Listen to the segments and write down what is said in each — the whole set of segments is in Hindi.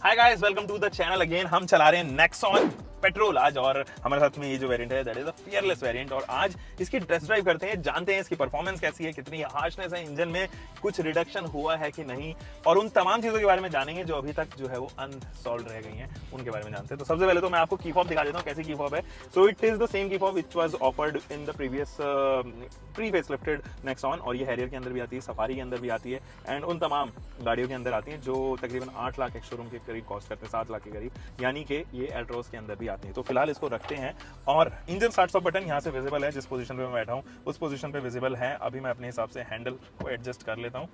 Hi guys, welcome to the channel again. हम चला रहे हैं नेक्सॉन पेट्रोल आज, और हमारे साथ में ये जो वेरिएंट है that is a fearless variant. और आज इसकी टेस्ट ड्राइव करते हैं, जानते हैं इसकी परफॉर्मेंस कैसी है, कितनी हार्शनेस है इंजन में, कुछ रिडक्शन हुआ है कि नहीं, और उन तमाम चीजों के बारे में जानेंगे जो अभी तक जो है वो अनसॉल्व रह गई हैं, उनके बारे में जानते हैं। तो सबसे पहले तो मैं आपको की फॉब दिखा देता हूँ कैसी की फॉब है। So it is the same key fob which was offered in the previous pre facelifted Nexon, और ये हैरियर के अंदर भी आती है, सफारी के अंदर भी आती है, एंड उन तमाम गाड़ियों के अंदर आती हैं जो तकरीबन 8 लाख एक शोरूम के करीब कॉस्ट करते हैं, 7 लाख के करीब, यानी कि ये एल्ट्रोस के अंदर भी आती है। तो फिलहाल इसको रखते हैं, और इंजन स्टार्ट स्टॉप बटन यहाँ से विजिबल है, जिस पोजीशन पे मैं बैठा हूँ उस पोजीशन पे विजिबल है। अभी मैं अपने हिसाब से हैंडल को एडजस्ट कर लेता हूँ।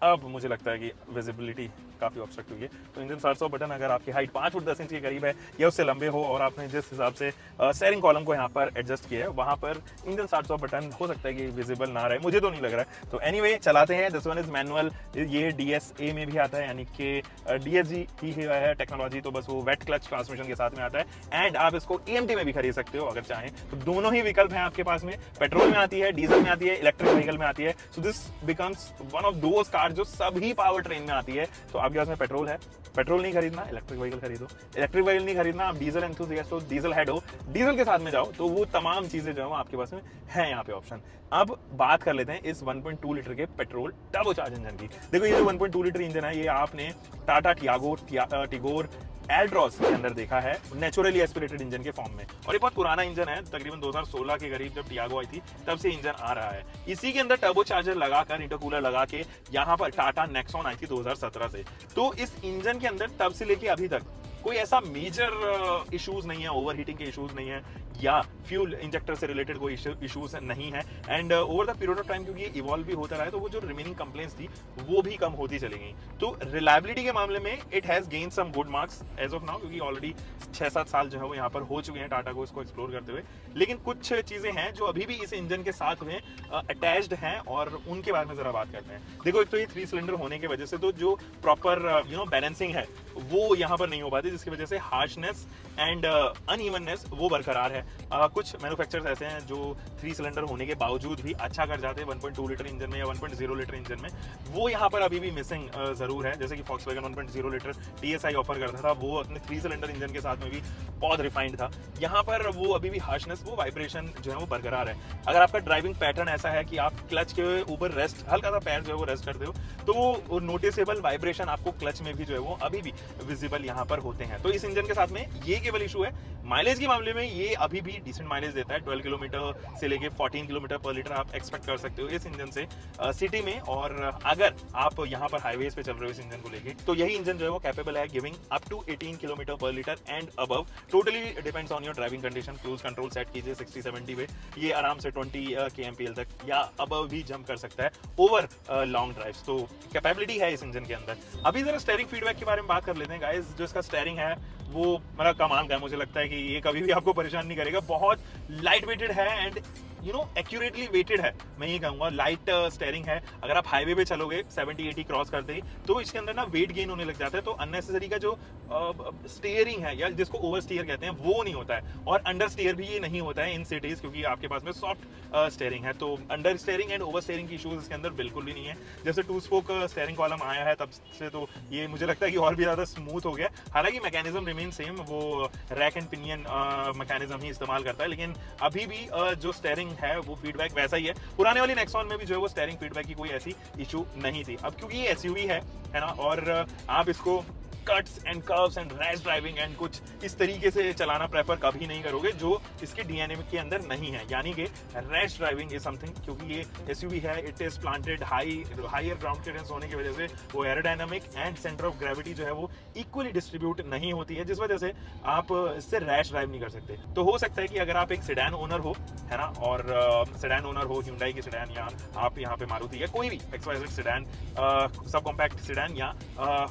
अब मुझे लगता है कि विजिबिलिटी काफ़ी ऑब्स्ट्रक्ट हुई है। तो इंजन स्टार्ट स्टॉप बटन, अगर आपकी हाइट 5 फुट 10 इंच के करीब है या उससे लंबे हो, और आपने जिस हिसाब से स्टीयरिंग कॉलम को यहाँ पर एडजस्ट किया है, वहाँ पर इंजन स्टार्ट स्टॉप बटन हो सकता है कि विजिबल ना रहे, मुझे तो नहीं लग रहा है। तो एनीवे चलाते हैं। दिस वन इज मैनुअल, ये DSA में भी आता है, यानी कि DSG ही है टेक्नोलॉजी, तो बस वो वेट क्लच ट्रांसमिशन के साथ में आता है। एंड आप इसको EMT में भी खरीद सकते हो अगर चाहें, तो दोनों ही विकल्प हैं आपके पास में। पेट्रोल में आती है, डीजल में आती है, इलेक्ट्रिक व्हीकल में आती है। So this becomes one of those car जो सभी पावर ट्रेन में आती है। तो आपके पास में पेट्रोल है, पेट्रोल नहीं खरीदना, इलेक्ट्रिक व्हीकल खरीदो। इलेक्ट्रिक व्हीकल नहीं खरीदना, आप डीजल एंथुसियास्ट हो, डीजल हेड हो, डीजल के साथ में जाओ, तो वो तमाम चीजें जो है आपके पास में है यहाँ पे ऑप्शन। अब बात कर लेते हैं इस 1.2 लीटर के पेट्रोल टर्बोचार्ज इंजन की। देखो ये जो 1.2 लीटर इंजन है, ये आपने टाटा टिगोर एल्ट्रॉस के अंदर देखा है, नेचुरली एस्पिरेटेड इंजन के फॉर्म में। और ये बहुत पुराना इंजन है, तकरीबन 2016 के करीब जब टियागो आई थी तब से इंजन आ रहा है। इसी के अंदर टर्बोचार्जर लगाकर, इंटरकूलर लगा के यहाँ पर टाटा नेक्सॉन आई थी 2017 से। तो इस इंजन के अंदर तब से लेके अभी तक कोई ऐसा मेजर इश्यूज नहीं है, ओवरहीटिंग के इश्यूज नहीं है, या फ्यूल इंजेक्टर से रिलेटेड कोई इश्यूज नहीं है। And over the period of time क्योंकि ये इवॉल्व भी होता रहा है, तो वो जो रिमेनिंग कंप्लेंट्स थी वो भी कम होती चली गई। तो रिलायबिलिटी के मामले में it has gain some good marks as of now, क्योंकि ऑलरेडी 6-7 साल जो है वो यहाँ पर हो चुके हैं टाटा को इसको एक्सप्लोर करते हुए। लेकिन कुछ चीजें हैं जो अभी भी इस इंजन के साथ में अटैच्ड हैं, और उनके बारे में जरा बात करते हैं। देखो, एक तो ये 3 सिलेंडर होने की वजह से तो जो प्रॉपर बैलेंसिंग है वो यहाँ पर नहीं हो पाती, जिसकी वजह से हार्शनेस एंड अनइवननेस वो बरकरार है। कुछ मैन्युफैक्चरर्स ऐसे हैं जो 3 सिलेंडर होने के बावजूद भी अच्छा कर जाते हैं 1.2 लीटर इंजन में या 1.0 लीटर इंजन में, वो यहाँ पर अभी भी मिसिंग जरूर है। जैसे कि Volkswagen 1.0 लीटर TSI ऑफर करता था, वो अपने 3 सिलेंडर इंजन के साथ में भी बहुत रिफाइंड था। यहाँ पर वो अभी भी हार्शनेस, वो वाइब्रेशन जो है वो बरकरार है। अगर आपका ड्राइविंग पैटर्न ऐसा है कि आप क्लच के ऊपर रेस्ट, हल्का सा पैर जो है वो रेस्ट करते हो, तो वो नोटिसेबल वाइब्रेशन आपको क्लच में भी जो है वो अभी भी विजिबल यहाँ पर होते हैं। तो इस इंजन के साथ में ये केवल इशू है। माइलेज के मामले में ये अभी भी डिसेंट माइलेज देता है, 12 किलोमीटर से लेके 14 किलोमीटर पर लीटर आप एक्सपेक्ट कर सकते हो इस इंजन से सिटी में। और अगर आप यहाँ पर हाईवेज पे चल रहे हो इस इंजन को लेके, तो यही इंजन जो है वो कैपेबल है गिविंग अप टू 18 किलोमीटर पर litre and above. Totally depends on your driving condition. Cruise control set कीजिए 60-70 पे, ये आराम से 20 kmpl तक या अबव भी जंप कर सकता है ओवर लॉन्ग ड्राइव्स। तो कैपेबिलिटी है इस इंजन के अंदर। अभी जरा स्टीयरिंग फीडबैक के बारे में बात कर लेते हैं गाइस। जो इसका स्टीयरिंग है वो मेरा कमाल का है, मुझे लगता है कि ये कभी भी आपको परेशान नहीं करेगा। बहुत लाइट वेटेड है एंड एक्यूरेटली वेटेड है, मैं ये कहूंगा। लाइट स्टीयरिंग है। अगर आप हाईवे पे चलोगे 70-80 क्रॉस करते ही, तो इसके अंदर ना वेट गेन होने लग जाता है। तो अननेसेसरी का जो स्टीयरिंग है, या जिसको ओवर स्टीयर कहते हैं, वो नहीं होता है। और अंडर स्टीयर भी ये नहीं होता है इन सिटीज, क्योंकि आपके पास में सॉफ्ट स्टीयरिंग है। तो under steering and over steering की इशूज इसके अंदर बिल्कुल भी नहीं है। जैसे 2 स्पोक स्टीयरिंग कॉलम आया है तब से तो ये मुझे लगता है कि और भी ज्यादा स्मूथ हो गया। हालांकि मैकेनिज्म रिमेन सेम, वो रैक एंड पिनियन मैकेनिज्म ही इस्तेमाल करता है, लेकिन अभी भी जो स्टीयरिंग है वो फीडबैक वैसा ही है। पुराने वाली नेक्सॉन में भी जो है वो स्टीयरिंग फीडबैक की कोई ऐसी इशू नहीं थी। अब क्योंकि ये SUV है ना, और आप इसको cuts and curves and rash driving and कुछ इस तरीके से चलाना प्रेफर कभी नहीं करोगे जो इसके DNA के अंदर नहीं है, यानी कि रैश ड्राइविंग इज समथिंग। क्योंकि ये SUV है, it is planted higher ground clearance होने की वजह से वो aerodynamic and centre of gravity जो है वो इक्वली डिस्ट्रीब्यूट नहीं होती है, जिस वजह से आप इससे रैश ड्राइव नहीं कर सकते। तो हो सकता है कि अगर आप एक सेडान ओनर हो, है ना, और सेडान ओनर हो, Hyundai की सेडान, या आप यहाँ पे मारुति या कोई भी XYZ sedan, sub compact sedan या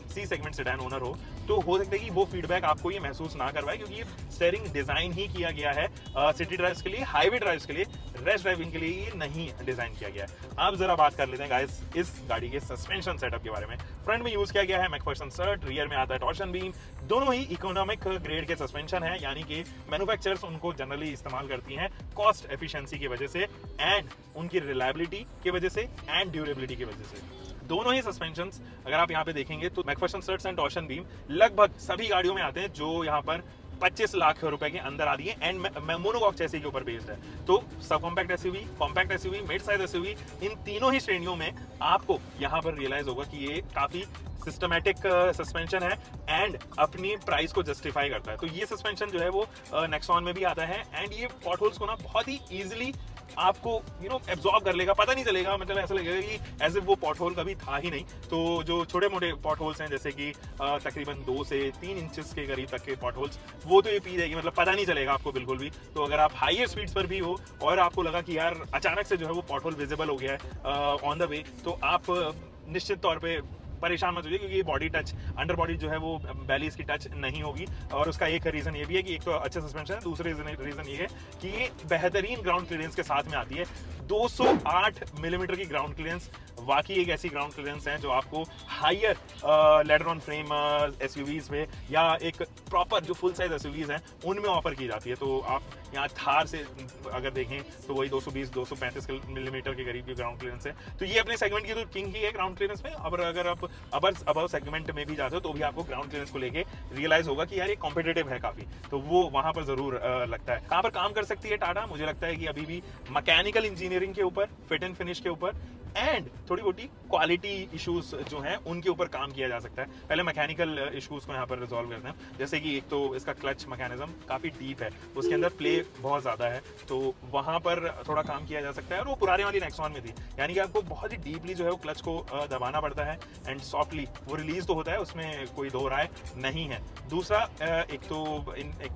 C सेगमेंट सेडान ओनर हो, तो हो सकता है कि वो फीडबैक आपको ये महसूस ना करवाए, क्योंकि ये स्टीयरिंग डिजाइन ही किया गया है सिटी ड्राइव्स के लिए, हाईवे ड्राइव्स के लिए, रैश ड्राइविंग के लिए ये नहीं डिजाइन किया गया है। अब जरा बात कर लेते हैं गाइस इस गाड़ी के सस्पेंशन सेटअप के बारे में। फ्रंट में यूज किया गया है मैकफर्सन सर्ट, रियर में आता है टॉर्शन बीम। दोनों ही इकोनॉमिक ग्रेड के सस्पेंशन है, यानी कि मैन्युफैक्चरर्स उनको जनरली इस्तेमाल करती हैं कॉस्ट एफिशिएंसी की वजह से, एंड उनकी रिलायबिलिटी की वजह से, एंड ड्यूरेबिलिटी की वजह से। दोनों ही सस्पेंशंस अगर आप यहाँ पे देखेंगे तो Macpherson studs and torsion beam लगभग सभी गाड़ियों में आते हैं जो यहाँ पर 25 लाख रुपए के अंदर आ रही है एंड मोनोकॉक चैसी के ऊपर बेस्ड है। तो सब compact SUV, compact SUV, mid size SUV, इन तीनों ही श्रेणियों में आपको यहाँ पर रियलाइज होगा कि ये काफी सिस्टमैटिक सस्पेंशन है एंड अपनी प्राइस को जस्टिफाई करता है। तो ये सस्पेंशन जो है वो नेक्सॉन में भी आता है एंड ये पॉट होल्स को ना बहुत ही ईजिली आपको एब्जॉर्ब कर लेगा, पता नहीं चलेगा, मतलब ऐसा लगेगा कि एज इफ वो पॉट होल कभी था ही नहीं। तो जो छोटे मोटे पॉट होल्स हैं जैसे कि तकरीबन 2 से 3 इंचेस के करीब तक के पॉट होल्स, वो तो ये पी देगी, मतलब पता नहीं चलेगा आपको बिल्कुल भी। तो अगर आप हाईर स्पीड्स पर भी हो और आपको लगा कि यार अचानक से जो है वो पॉट होल विजिबल हो गया है ऑन द वे, तो आप निश्चित तौर पे परेशान मत होइए, क्योंकि ये बॉडी टच, अंडर बॉडी जो है वो बैली इसकी टच नहीं होगी। और उसका एक रीजन ये भी है कि एक तो अच्छा सस्पेंशन है, दूसरे रीजन ये है कि ये बेहतरीन ग्राउंड क्लियरेंस के साथ में आती है। 208 मिलीमीटर की ग्राउंड क्लियरेंस वाकई एक ऐसी ग्राउंड क्लियरेंस है जो आपको higher ladder on frame SUVs में या एक प्रॉपर जो फुल साइज एसयूवीज हैं उनमें ऑफर की जाती है। तो आप यहाँ थार से अगर देखें तो वही 220-235 मिलीमीटर के करीब की ग्राउंड क्लियरेंस है। तो ये अपने सेगमेंट की तो किंग ही है ग्राउंड क्लियरेंस में। अगर आप अबव सेगमेंट में भी जाते हो तो भी आपको ग्राउंड क्लियरेंस को लेके रियलाइज होगा कि यार ये कॉम्पिटिटिव है काफी, तो वो वहां पर जरूर लगता है। कहां पर काम कर सकती है टाटा, मुझे लगता है कि अभी भी मैकेनिकल इंजीनियरिंग के ऊपर, फिट एंड फिनिश के ऊपर एंड थोड़ी मोटी क्वालिटी इश्यूज जो हैं उनके ऊपर काम किया जा सकता है। पहले मैकेनिकल इश्यूज को यहाँ पर रिजॉल्व करते हैं, जैसे कि एक तो इसका क्लच मैकेनिज्म काफी डीप है, उसके अंदर प्ले बहुत ज्यादा है, तो वहां पर थोड़ा काम किया जा सकता है। और वो पुराने वाली नेक्सॉन में थी, यानी कि आपको बहुत ही डीपली जो है वो क्लच को दबाना पड़ता है एंड सॉफ्टली वो रिलीज तो होता है, उसमें कोई दो राय नहीं है। दूसरा एक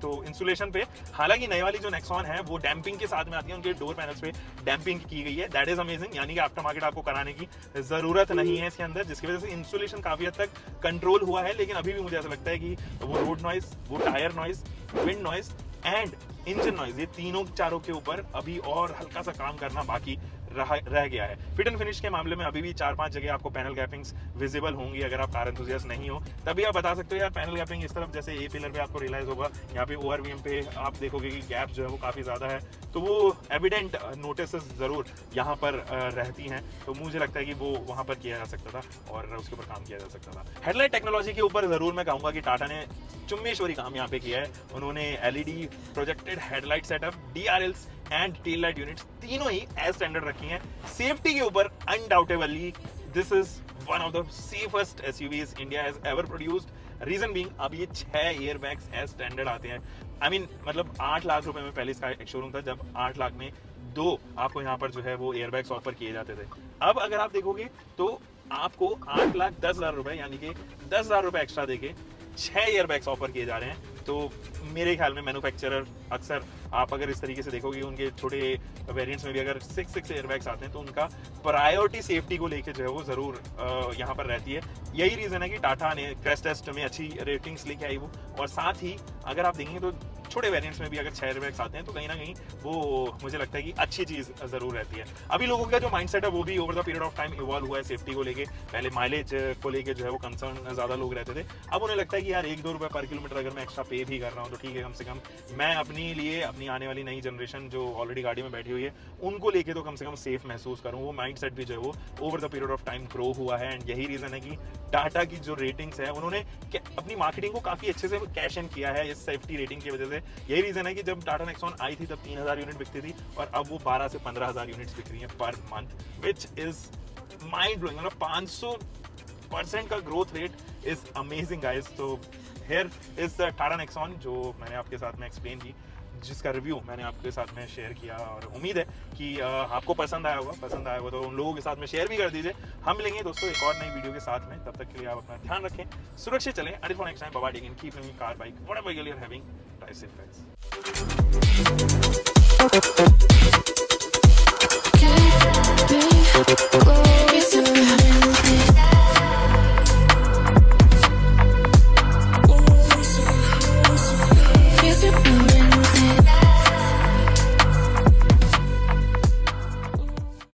तो इंसुलेशन पे, हालांकि नई वाली जो नेक्सॉन है वो डैम्पिंग के साथ में आती है, उनके डोर पैनल्स पे डैम्पिंग की गई है, दैट इज अमेजिंग, यानी कि आफ्टर मार्केट आपको कराने की जरूरत नहीं है इसके अंदर, जिसकी वजह से इंसुलेशन काफी हद तक कंट्रोल हुआ है। लेकिन अभी भी मुझे ऐसा लगता है कि वो रोड नॉइज, वो tyre noise, wind noise and engine noise, ये तीनों चारों के ऊपर अभी और हल्का सा काम करना बाकी रह गया है। फिट एंड फिनिश के मामले में अभी भी 4-5 जगह आपको पैनल गैपिंग्स विजिबल होंगी। अगर आप कार एंथुसियास्ट नहीं हो तभी आप बता सकते हो यार पैनल गैपिंग इस तरफ, जैसे ए पिलर पे आपको रियलाइज होगा, यहाँ पे ओवरवीएम पे आप देखोगे कि गैप जो है वो काफी ज्यादा है, तो वो एविडेंट नोटिस जरूर यहाँ पर रहती हैं। तो मुझे लगता है कि वो वहां पर किया जा सकता था और उसके ऊपर काम किया जा सकता था। हेडलाइट टेक्नोलॉजी के ऊपर जरूर मैं कहूंगा कि टाटा ने चुम्मेश्वरी काम यहाँ पे किया है। उन्होंने LED projected headlight setup, DRLs and tail light units तीनों ही एज स्टैंडर्ड रखी हैं। सेफ्टी के ऊपर undoubtedly this is one of the safest SUVs India has ever produced. Reason being अब ये 6 एयर बैग्स एज स्टैंडर्ड आते हैं। आई मीन मतलब 8 लाख रुपए में पहले इसका एक शोरूम था जब 8 लाख में 2 आपको यहाँ पर जो है वो एयर बैग्स ऑफर किए जाते थे। अब अगर आप देखोगे तो आपको 8,10,000 रुपए यानी कि 10,000 रुपए एक्स्ट्रा देके 6 एयर बैग्स ऑफर किए जा रहे हैं। तो मेरे ख्याल में मैन्युफैक्चरर अक्सर आप अगर इस तरीके से देखोगे उनके छोटे वेरिएंट्स में भी अगर 6 एयरबैग्स आते हैं तो उनका प्रायोरिटी सेफ्टी को लेके जो है वो जरूर यहाँ पर रहती है। यही रीजन है कि टाटा ने क्रैश टेस्ट में अच्छी रेटिंग्स लेके आई वो, और साथ ही अगर आप देखेंगे तो छोटे वेरिएंट्स में भी अगर 6 एयरबैग्स आते हैं तो कहीं ना कहीं वो मुझे लगता है कि अच्छी चीज जरूर रहती है। अभी लोगों का जो माइंडसेट है वो भी over the period of time evolve हुआ है सेफ्टी को लेके। पहले माइलेज को लेके जो है वो कंसर्न ज्यादा लोग रहते थे, अब उन्हें लगता है कि यार 1-2 रुपए पर किलोमीटर अगर मैं एक्स्ट्रा पे भी कर रहा हूँ तो ठीक है, कम से कम मैं अपने लिए, अपनी आने वाली नई जनरेशन जो ऑलरेडी गाड़ी में बैठी हुई है उनको लेके तो कम से कम सेफ महसूस करूँ। वो माइंडसेट भी जो है वो over the period of time grow हुआ है एंड यही रीजन है कि टाटा की जो रेटिंग्स है उन्होंने अपनी मार्केटिंग को काफी अच्छे से कैश इन किया है इस सेफ्टी रेटिंग की वजह से। यही रीजन है कि जब टाटा नेक्सॉन आई थी तब 3,000 यूनिट बिकती थी और अब वो 12 से 15,000 यूनिट्स बिक रही हैं पर month, which is mind blowing. मतलब 500% का growth rate is amazing guys. तो here is the Tata Nexon जो मैंने आपके साथ में एक्सप्लेन की, जिसका रिव्यू मैंने आपके साथ में शेयर किया, और उम्मीद है कि आपको पसंद आया होगा तो उन लोगों के साथ में शेयर भी कर दीजिए। हम मिलेंगे दोस्तों एक और नई वीडियो के साथ में, तब तक के लिए आप अपना ध्यान रखें, सुरक्षित चलें। Until for next time, bye-bye, take care, keep moving, car, bike, whatever you're having, drive safe guys।